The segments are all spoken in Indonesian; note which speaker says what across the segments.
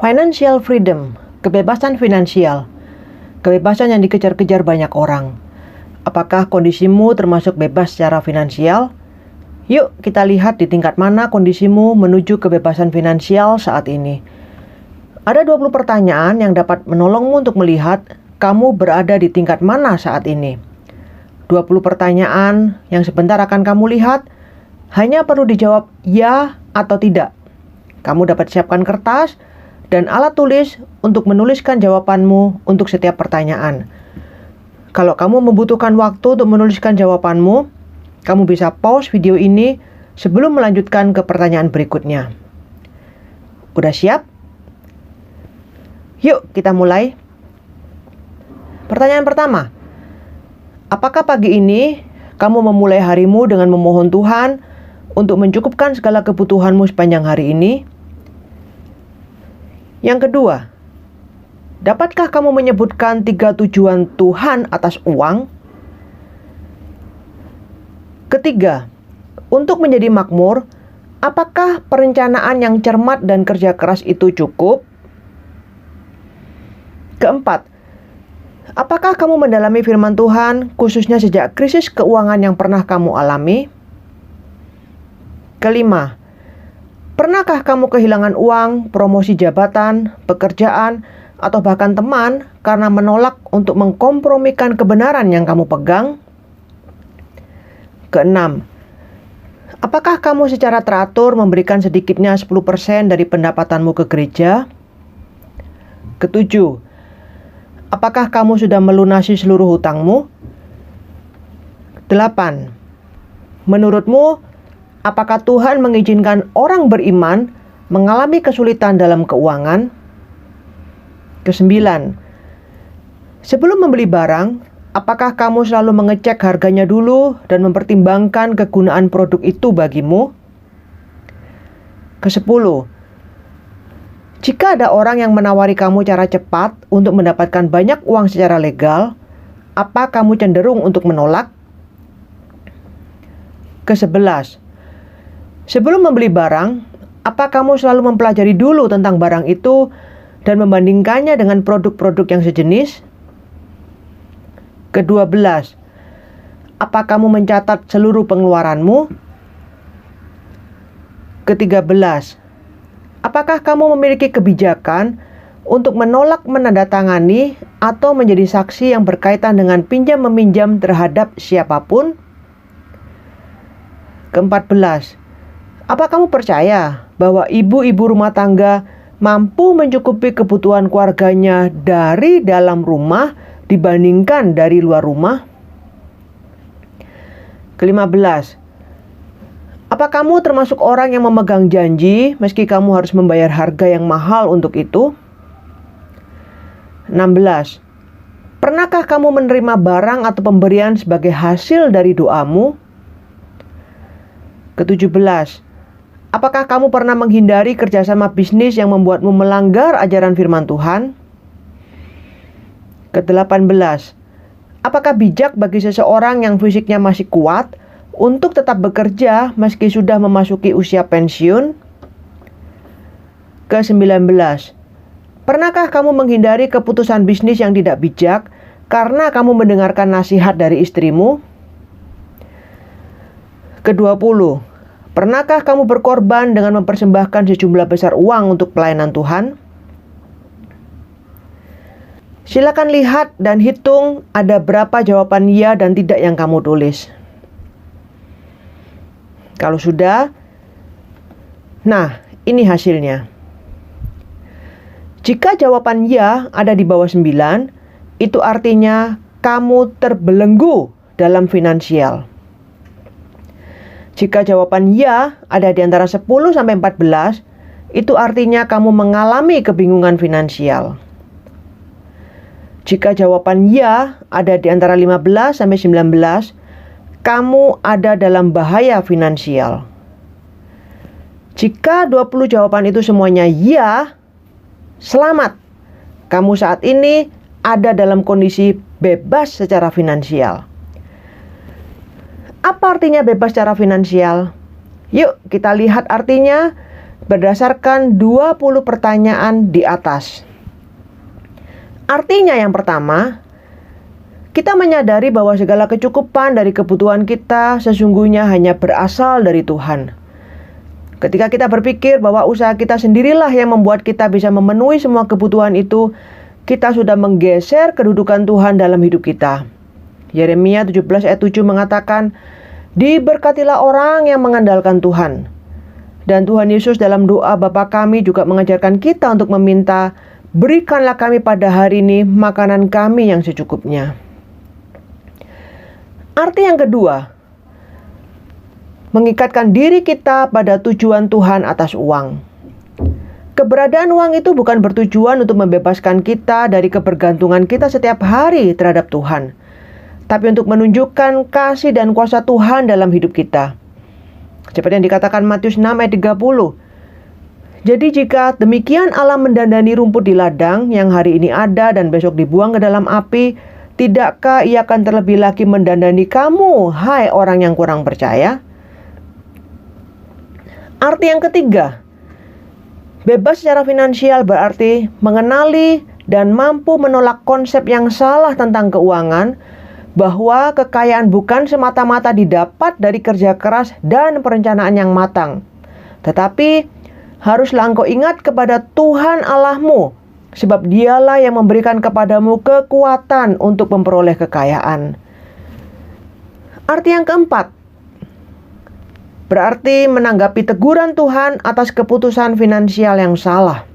Speaker 1: Financial freedom, kebebasan finansial. Kebebasan yang dikejar-kejar banyak orang. Apakah kondisimu termasuk bebas secara finansial? Yuk kita lihat di tingkat mana kondisimu menuju kebebasan finansial saat ini. Ada 20 pertanyaan yang dapat menolongmu untuk melihat kamu berada di tingkat mana saat ini. 20 pertanyaan yang sebentar akan kamu lihat, hanya perlu dijawab ya atau tidak. Kamu dapat siapkan kertas dan alat tulis untuk menuliskan jawabanmu untuk setiap pertanyaan. Kalau kamu membutuhkan waktu untuk menuliskan jawabanmu, kamu bisa pause video ini sebelum melanjutkan ke pertanyaan berikutnya. Udah siap? Yuk kita mulai. Pertanyaan pertama. Apakah pagi ini kamu memulai harimu dengan memohon Tuhan untuk mencukupkan segala kebutuhanmu sepanjang hari ini? Yang kedua, dapatkah kamu menyebutkan 3 tujuan Tuhan atas uang? Ketiga, untuk menjadi makmur, apakah perencanaan yang cermat dan kerja keras itu cukup? Keempat, apakah kamu mendalami firman Tuhan khususnya sejak krisis keuangan yang pernah kamu alami? Kelima, pernahkah kamu kehilangan uang, promosi jabatan, pekerjaan, atau bahkan teman karena menolak untuk mengkompromikan kebenaran yang kamu pegang? Keenam, apakah kamu secara teratur memberikan sedikitnya 10% dari pendapatanmu ke gereja? Ketujuh, apakah kamu sudah melunasi seluruh hutangmu? 8. Menurutmu, apakah Tuhan mengizinkan orang beriman mengalami kesulitan dalam keuangan? 9. Sebelum membeli barang, apakah kamu selalu mengecek harganya dulu dan mempertimbangkan kegunaan produk itu bagimu? 10. Jika ada orang yang menawari kamu cara cepat untuk mendapatkan banyak uang secara legal, apa kamu cenderung untuk menolak? 11. Sebelum membeli barang, apa kamu selalu mempelajari dulu tentang barang itu dan membandingkannya dengan produk-produk yang sejenis? 12. Apa kamu mencatat seluruh pengeluaranmu? 13. Apakah kamu memiliki kebijakan untuk menolak menandatangani atau menjadi saksi yang berkaitan dengan pinjam-meminjam terhadap siapapun? 14. Apa kamu percaya bahwa ibu-ibu rumah tangga mampu mencukupi kebutuhan keluarganya dari dalam rumah dibandingkan dari luar rumah? 15. Apa kamu termasuk orang yang memegang janji meski kamu harus membayar harga yang mahal untuk itu? 16. Pernahkah kamu menerima barang atau pemberian sebagai hasil dari doamu? 17. Apakah kamu pernah menghindari kerjasama bisnis yang membuatmu melanggar ajaran firman Tuhan? 18. Apakah bijak bagi seseorang yang fisiknya masih kuat untuk tetap bekerja meski sudah memasuki usia pensiun? 19. Pernahkah kamu menghindari keputusan bisnis yang tidak bijak karena kamu mendengarkan nasihat dari istrimu? 20. Pernahkah kamu berkorban dengan mempersembahkan sejumlah besar uang untuk pelayanan Tuhan? Silakan lihat dan hitung ada berapa jawaban ya dan tidak yang kamu tulis. Kalau sudah, nah ini hasilnya. Jika jawaban ya ada di bawah 9, itu artinya kamu terbelenggu dalam finansial. Jika jawaban ya ada di antara 10 sampai 14, itu artinya kamu mengalami kebingungan finansial. Jika jawaban ya ada di antara 15 sampai 19, kamu ada dalam bahaya finansial. Jika 20 jawaban itu semuanya ya, selamat. Kamu saat ini ada dalam kondisi bebas secara finansial. Apa artinya bebas secara finansial? Yuk kita lihat artinya berdasarkan 20 pertanyaan di atas. Artinya yang pertama, kita menyadari bahwa segala kecukupan dari kebutuhan kita sesungguhnya hanya berasal dari Tuhan. Ketika kita berpikir bahwa usaha kita sendirilah yang membuat kita bisa memenuhi semua kebutuhan itu, kita sudah menggeser kedudukan Tuhan dalam hidup kita. Yeremia 17 ayat 7 mengatakan, "Diberkatilah orang yang mengandalkan Tuhan." Dan Tuhan Yesus dalam doa Bapa kami juga mengajarkan kita untuk meminta, "Berikanlah kami pada hari ini makanan kami yang secukupnya." Arti yang kedua, mengikatkan diri kita pada tujuan Tuhan atas uang. Keberadaan uang itu bukan bertujuan untuk membebaskan kita dari kebergantungan kita setiap hari terhadap Tuhan, tapi untuk menunjukkan kasih dan kuasa Tuhan dalam hidup kita. Seperti yang dikatakan Matius 6 ayat 30. Jadi jika demikian Allah mendandani rumput di ladang yang hari ini ada dan besok dibuang ke dalam api, tidakkah Ia akan terlebih lagi mendandani kamu, hai orang yang kurang percaya? Arti yang ketiga, bebas secara finansial berarti mengenali dan mampu menolak konsep yang salah tentang keuangan, bahwa kekayaan bukan semata-mata didapat dari kerja keras dan perencanaan yang matang. Tetapi haruslah engkau ingat kepada Tuhan Allahmu, sebab Dialah yang memberikan kepadamu kekuatan untuk memperoleh kekayaan. Arti yang keempat, berarti menanggapi teguran Tuhan atas keputusan finansial yang salah.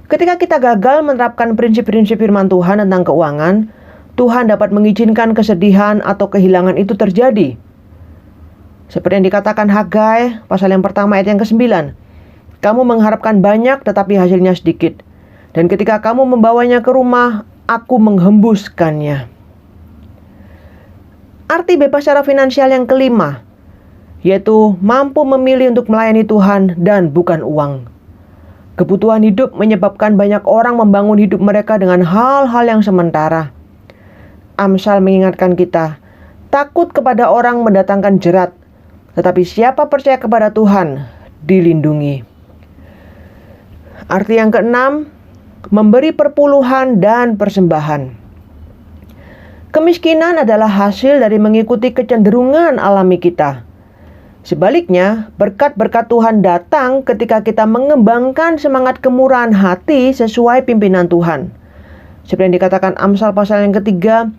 Speaker 1: Ketika kita gagal menerapkan prinsip-prinsip firman Tuhan tentang keuangan, Tuhan dapat mengizinkan kesedihan atau kehilangan itu terjadi. Seperti yang dikatakan Hagai, pasal yang pertama ayat yang ke-9. Kamu mengharapkan banyak tetapi hasilnya sedikit. Dan ketika kamu membawanya ke rumah, aku menghembuskannya. Arti bebas secara finansial yang kelima, yaitu mampu memilih untuk melayani Tuhan dan bukan uang. Kebutuhan hidup menyebabkan banyak orang membangun hidup mereka dengan hal-hal yang sementara. Amsal mengingatkan kita, takut kepada orang mendatangkan jerat, tetapi siapa percaya kepada Tuhan, dilindungi. Arti yang keenam, memberi perpuluhan dan persembahan. Kemiskinan adalah hasil dari mengikuti kecenderungan alami kita. Sebaliknya, berkat-berkat Tuhan datang ketika kita mengembangkan semangat kemurahan hati sesuai pimpinan Tuhan. Seperti yang dikatakan Amsal pasal yang ketiga,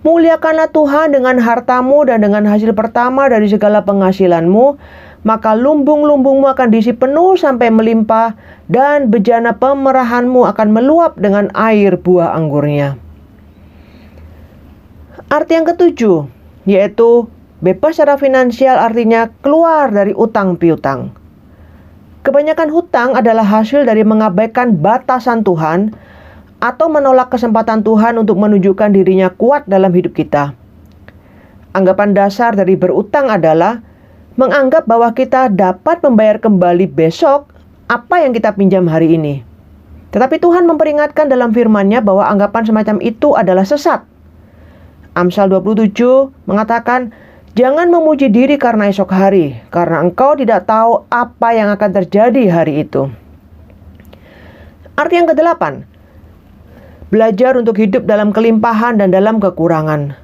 Speaker 1: muliakanlah Tuhan dengan hartamu dan dengan hasil pertama dari segala penghasilanmu, maka lumbung-lumbungmu akan diisi penuh sampai melimpah, dan bejana pemerahanmu akan meluap dengan air buah anggurnya. Arti yang ketujuh, yaitu bebas secara finansial artinya keluar dari utang piutang. Kebanyakan hutang adalah hasil dari mengabaikan batasan Tuhan atau menolak kesempatan Tuhan untuk menunjukkan dirinya kuat dalam hidup kita. Anggapan dasar dari berutang adalah menganggap bahwa kita dapat membayar kembali besok apa yang kita pinjam hari ini. Tetapi Tuhan memperingatkan dalam firman-Nya bahwa anggapan semacam itu adalah sesat. Amsal 27 mengatakan, jangan memuji diri karena esok hari, karena engkau tidak tahu apa yang akan terjadi hari itu. Arti yang kedelapan, belajar untuk hidup dalam kelimpahan dan dalam kekurangan.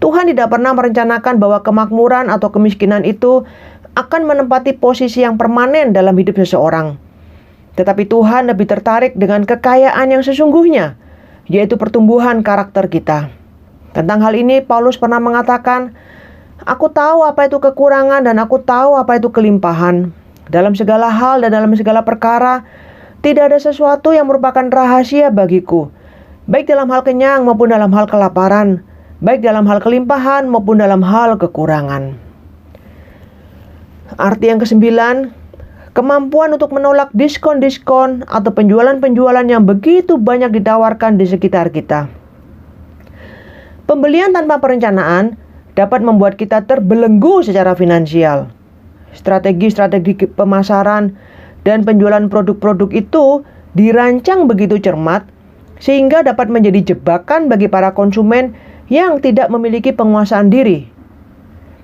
Speaker 1: Tuhan tidak pernah merencanakan bahwa kemakmuran atau kemiskinan itu akan menempati posisi yang permanen dalam hidup seseorang. Tetapi Tuhan lebih tertarik dengan kekayaan yang sesungguhnya, yaitu pertumbuhan karakter kita. Tentang hal ini, Paulus pernah mengatakan, aku tahu apa itu kekurangan dan aku tahu apa itu kelimpahan. Dalam segala hal dan dalam segala perkara, tidak ada sesuatu yang merupakan rahasia bagiku. Baik dalam hal kenyang maupun dalam hal kelaparan, baik dalam hal kelimpahan maupun dalam hal kekurangan. Arti yang kesembilan, kemampuan untuk menolak diskon-diskon atau penjualan-penjualan yang begitu banyak ditawarkan di sekitar kita. Pembelian tanpa perencanaan dapat membuat kita terbelenggu secara finansial. Strategi-strategi pemasaran dan penjualan produk-produk itu dirancang begitu cermat sehingga dapat menjadi jebakan bagi para konsumen yang tidak memiliki penguasaan diri.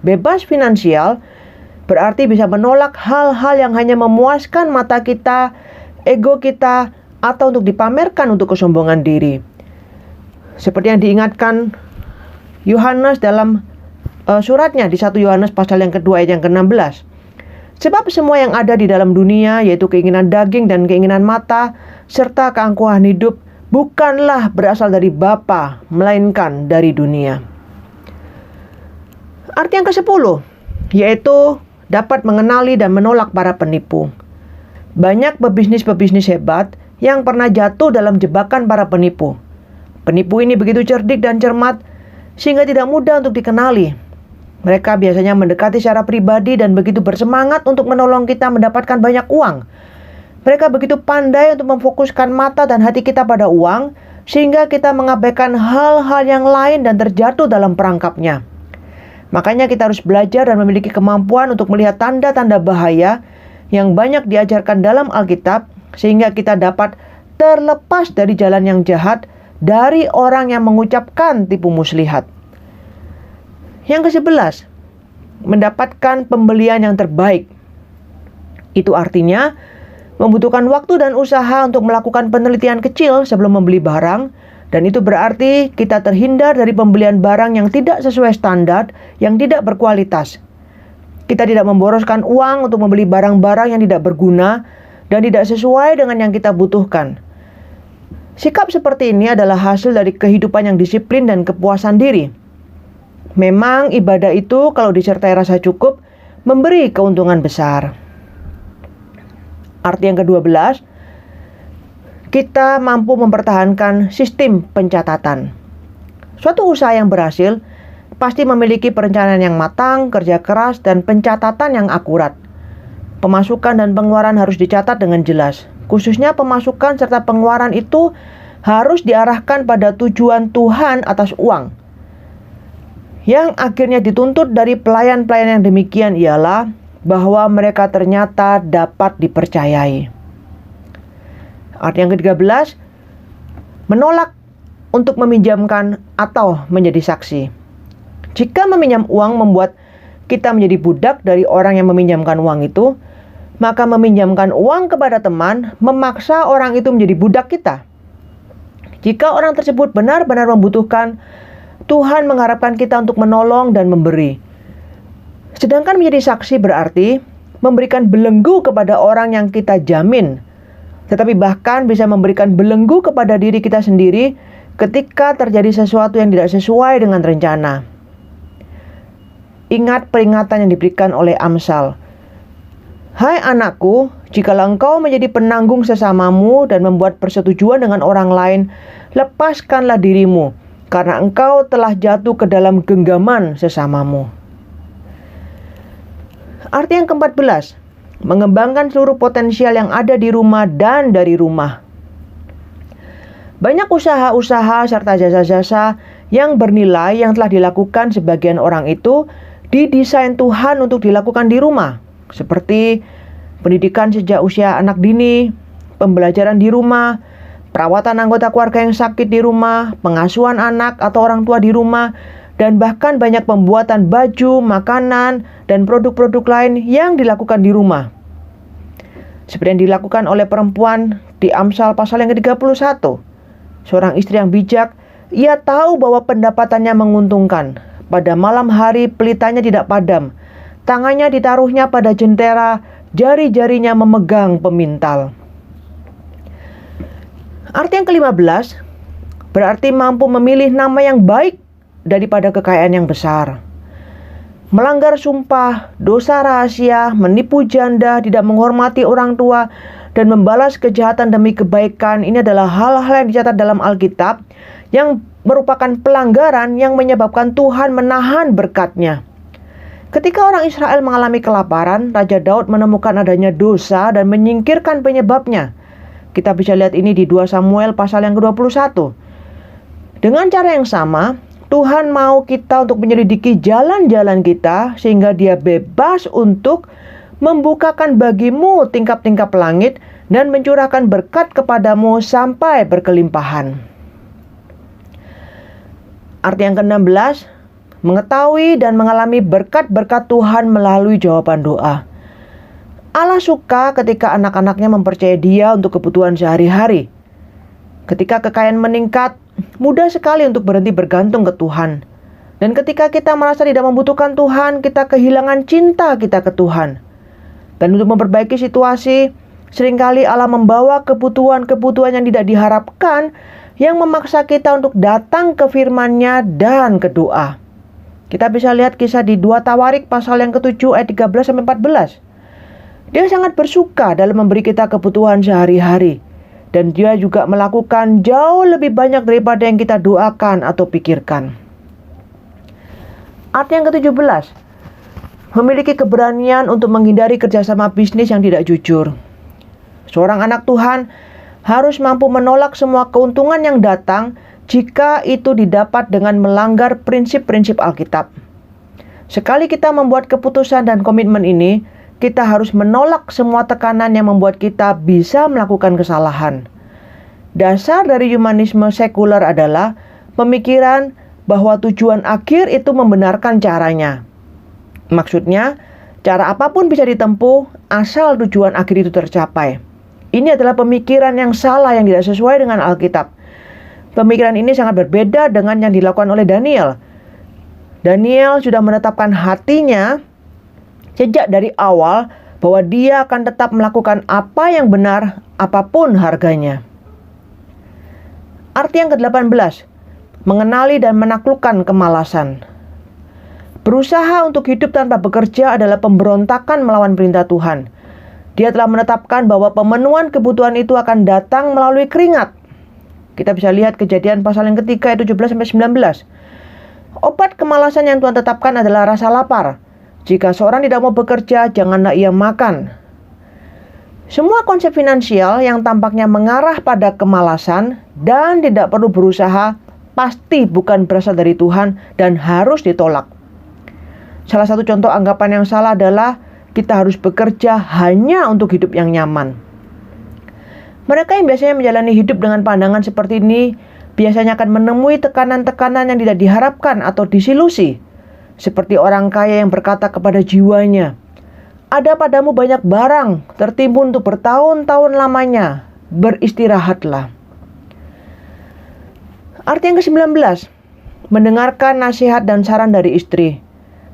Speaker 1: Bebas finansial berarti bisa menolak hal-hal yang hanya memuaskan mata kita, ego kita, atau untuk dipamerkan untuk kesombongan diri. Seperti yang diingatkan Yohanes dalam suratnya di 1 Yohanes pasal yang kedua ayat yang ke-16. Sebab semua yang ada di dalam dunia, yaitu keinginan daging dan keinginan mata, serta keangkuhan hidup, bukanlah berasal dari Bapa, melainkan dari dunia. Arti yang ke-10, yaitu dapat mengenali dan menolak para penipu. Banyak pebisnis-pebisnis hebat yang pernah jatuh dalam jebakan para penipu. Penipu ini begitu cerdik dan cermat, sehingga tidak mudah untuk dikenali. Mereka biasanya mendekati secara pribadi dan begitu bersemangat untuk menolong kita mendapatkan banyak uang. Mereka begitu pandai untuk memfokuskan mata dan hati kita pada uang, sehingga kita mengabaikan hal-hal yang lain dan terjatuh dalam perangkapnya. Makanya kita harus belajar dan memiliki kemampuan untuk melihat tanda-tanda bahaya yang banyak diajarkan dalam Alkitab, sehingga kita dapat terlepas dari jalan yang jahat, dari orang yang mengucapkan tipu muslihat. Yang ke-11, mendapatkan pembelian yang terbaik. Itu artinya membutuhkan waktu dan usaha untuk melakukan penelitian kecil sebelum membeli barang, dan itu berarti kita terhindar dari pembelian barang yang tidak sesuai standar, yang tidak berkualitas. Kita tidak memboroskan uang untuk membeli barang-barang yang tidak berguna dan tidak sesuai dengan yang kita butuhkan. Sikap seperti ini adalah hasil dari kehidupan yang disiplin dan kepuasan diri. Memang ibadah itu kalau disertai rasa cukup memberi keuntungan besar. Arti yang ke-12, kita mampu mempertahankan sistem pencatatan. Suatu usaha yang berhasil pasti memiliki perencanaan yang matang, kerja keras, dan pencatatan yang akurat. Pemasukan dan pengeluaran harus dicatat dengan jelas. Khususnya pemasukan serta pengeluaran itu harus diarahkan pada tujuan Tuhan atas uang. Yang akhirnya dituntut dari pelayan-pelayan yang demikian ialah bahwa mereka ternyata dapat dipercayai. Arti yang ke-13, menolak untuk meminjamkan atau menjadi saksi. Jika meminjam uang membuat kita menjadi budak dari orang yang meminjamkan uang itu, maka meminjamkan uang kepada teman memaksa orang itu menjadi budak kita. Jika orang tersebut benar-benar membutuhkan, Tuhan mengharapkan kita untuk menolong dan memberi. Sedangkan menjadi saksi berarti memberikan belenggu kepada orang yang kita jamin, tetapi bahkan bisa memberikan belenggu kepada diri kita sendiri ketika terjadi sesuatu yang tidak sesuai dengan rencana. Ingat peringatan yang diberikan oleh Amsal. Hai anakku, jikalau engkau menjadi penanggung sesamamu dan membuat persetujuan dengan orang lain, lepaskanlah dirimu, karena engkau telah jatuh ke dalam genggaman sesamamu. Arti yang ke-14, mengembangkan seluruh potensial yang ada di rumah dan dari rumah. Banyak usaha-usaha serta jasa-jasa yang bernilai yang telah dilakukan sebagian orang itu didesain Tuhan untuk dilakukan di rumah. Seperti pendidikan sejak usia anak dini, pembelajaran di rumah, perawatan anggota keluarga yang sakit di rumah, pengasuhan anak atau orang tua di rumah, dan bahkan banyak pembuatan baju, makanan, dan produk-produk lain yang dilakukan di rumah. Seperti yang dilakukan oleh perempuan di Amsal pasal yang ke-31. Seorang istri yang bijak, ia tahu bahwa pendapatannya menguntungkan. Pada malam hari pelitanya tidak padam, tangannya ditaruhnya pada jentera, jari-jarinya memegang pemintal. Arti yang ke-15, berarti mampu memilih nama yang baik daripada kekayaan yang besar. Melanggar sumpah, dosa rahasia, menipu janda, tidak menghormati orang tua, dan membalas kejahatan demi kebaikan, ini adalah hal-hal yang dicatat dalam Alkitab yang merupakan pelanggaran yang menyebabkan Tuhan menahan berkat-Nya. Ketika orang Israel mengalami kelaparan, Raja Daud menemukan adanya dosa dan menyingkirkan penyebabnya. Kita bisa lihat ini di 2 Samuel pasal yang ke-21. Dengan cara yang sama, Tuhan mau kita untuk menyelidiki jalan-jalan kita sehingga Dia bebas untuk membukakan bagimu tingkap-tingkap langit dan mencurahkan berkat kepadamu sampai berkelimpahan. Arti yang ke-16, mengetahui dan mengalami berkat-berkat Tuhan melalui jawaban doa. Allah suka ketika anak-anaknya mempercayai Dia untuk kebutuhan sehari-hari. Ketika kekayaan meningkat, mudah sekali untuk berhenti bergantung ke Tuhan. Dan ketika kita merasa tidak membutuhkan Tuhan, kita kehilangan cinta kita ke Tuhan. Dan untuk memperbaiki situasi, seringkali Allah membawa kebutuhan-kebutuhan yang tidak diharapkan yang memaksa kita untuk datang ke firman-Nya dan ke doa. Kita bisa lihat kisah di 2 Tawarik pasal yang ke-7 ayat 13-14. Dia sangat bersuka dalam memberi kita kebutuhan sehari-hari. Dan Dia juga melakukan jauh lebih banyak daripada yang kita doakan atau pikirkan. Arti yang ke-17, memiliki keberanian untuk menghindari kerjasama bisnis yang tidak jujur. Seorang anak Tuhan harus mampu menolak semua keuntungan yang datang jika itu didapat dengan melanggar prinsip-prinsip Alkitab. Sekali kita membuat keputusan dan komitmen ini, kita harus menolak semua tekanan yang membuat kita bisa melakukan kesalahan. Dasar dari humanisme sekuler adalah pemikiran bahwa tujuan akhir itu membenarkan caranya. Maksudnya, cara apapun bisa ditempuh asal tujuan akhir itu tercapai. Ini adalah pemikiran yang salah yang tidak sesuai dengan Alkitab. Pemikiran ini sangat berbeda dengan yang dilakukan oleh Daniel. Daniel sudah menetapkan hatinya sejak dari awal bahwa dia akan tetap melakukan apa yang benar apapun harganya. Arti yang ke-18, mengenali dan menaklukkan kemalasan. Berusaha untuk hidup tanpa bekerja adalah pemberontakan melawan perintah Tuhan. Dia telah menetapkan bahwa pemenuhan kebutuhan itu akan datang melalui keringat. Kita bisa lihat Kejadian pasal yang ketiga ayat 17-19. Obat kemalasan yang Tuhan tetapkan adalah rasa lapar. Jika seorang tidak mau bekerja, janganlah ia makan. Semua konsep finansial yang tampaknya mengarah pada kemalasan dan tidak perlu berusaha pasti bukan berasal dari Tuhan dan harus ditolak. Salah satu contoh anggapan yang salah adalah kita harus bekerja hanya untuk hidup yang nyaman. Mereka yang biasanya menjalani hidup dengan pandangan seperti ini biasanya akan menemui tekanan-tekanan yang tidak diharapkan atau disilusi. Seperti orang kaya yang berkata kepada jiwanya, "Ada padamu banyak barang, tertimbun untuk bertahun-tahun lamanya, beristirahatlah." Arti yang ke-19, mendengarkan nasihat dan saran dari istri.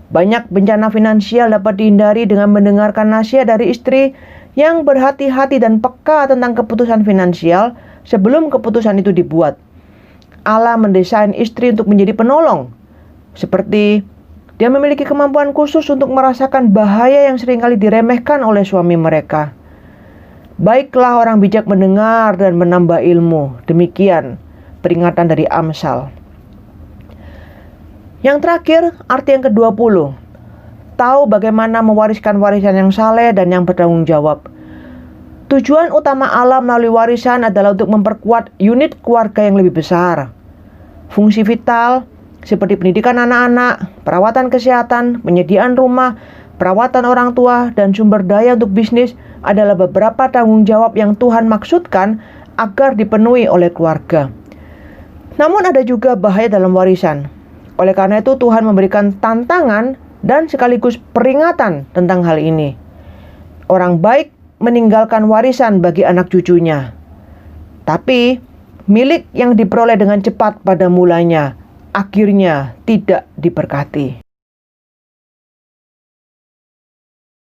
Speaker 1: Banyak bencana finansial dapat dihindari dengan mendengarkan nasihat dari istri yang berhati-hati dan peka tentang keputusan finansial sebelum keputusan itu dibuat. Allah mendesain istri untuk menjadi penolong, seperti dia memiliki kemampuan khusus untuk merasakan bahaya yang seringkali diremehkan oleh suami mereka. Baiklah orang bijak mendengar dan menambah ilmu. Demikian peringatan dari Amsal. Yang terakhir, arti yang ke-20. Tahu bagaimana mewariskan warisan yang saleh dan yang bertanggung jawab. Tujuan utama Allah melalui warisan adalah untuk memperkuat unit keluarga yang lebih besar. Fungsi vital seperti pendidikan anak-anak, perawatan kesehatan, penyediaan rumah, perawatan orang tua, dan sumber daya untuk bisnis adalah beberapa tanggung jawab yang Tuhan maksudkan agar dipenuhi oleh keluarga. Namun ada juga bahaya dalam warisan. Oleh karena itu Tuhan memberikan tantangan dan sekaligus peringatan tentang hal ini. Orang baik meninggalkan warisan bagi anak cucunya. Tapi milik yang diperoleh dengan cepat pada mulanya akhirnya tidak diberkati.